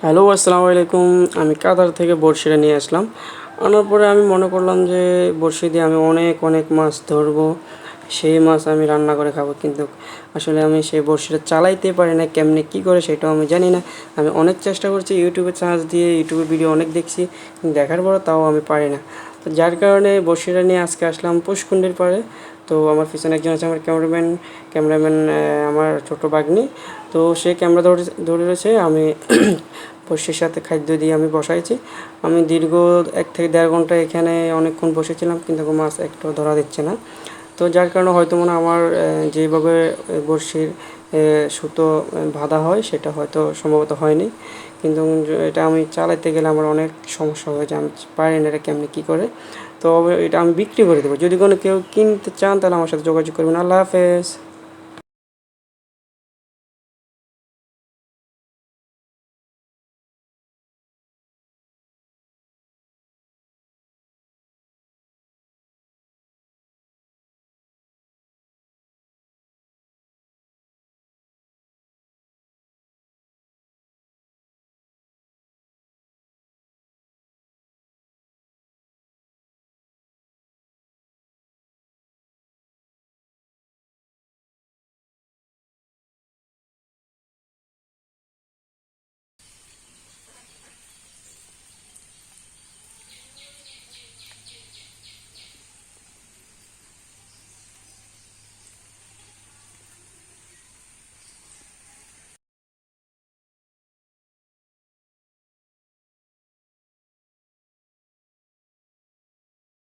Hello, আসসালামু আলাইকুম। আমি কাতার থেকে বড়শিটা নিয়ে আসলাম। আনার পরে আমি মনে করলাম যে বড়শি দিয়ে আমি অনেক অনেক মাছ ধরবো, সেই মাছ আমি রান্না করে খাবো। কিন্তু আসলে আমি সেই বড়শিটা চালাইতে পারি না, কেমনে কী করে সেটাও আমি জানি না। আমি অনেক চেষ্টা করছি, ইউটিউবে সার্চ দিয়ে ইউটিউবে ভিডিও অনেক দেখছি, কিন্তু দেখার পরও তাও আমি পারি না। তো যার কারণে বড়শিটা নিয়ে আজকে আসলাম পুষ্কুন্ডির পাড়ে। তো আমার পিছনে একজন আছে, আমার ক্যামেরাম্যান আমার ছোটো ভাগ্নি। তো সে ক্যামেরা ধরে রয়েছে, আমি বড়শির সাথে খাদ্য দিয়ে আমি বসাইছি। আমি দীর্ঘ 1 থেকে দেড় ঘন্টা এখানে অনেকক্ষণ বসেছিলাম, কিন্তু মাছ একটাও ধরা দিচ্ছে না। তো যার কারণে হয়তো মনে আমার যেভাবে বড়শির সুতো বাঁধা হয় সেটা হয়তো সম্ভবত হয়নি। কিন্তু এটা আমি চালাতে গেলে আমার অনেক সমস্যা হয়ে যায়, আমি পারি না এটা কেমনি কী করে। তো এটা আমি বিক্রি করে দেবো। যদি কোনো কেউ কিনতে চান তাহলে আমার সাথে যোগাযোগ করবেন। আল্লাহ হাফেজ।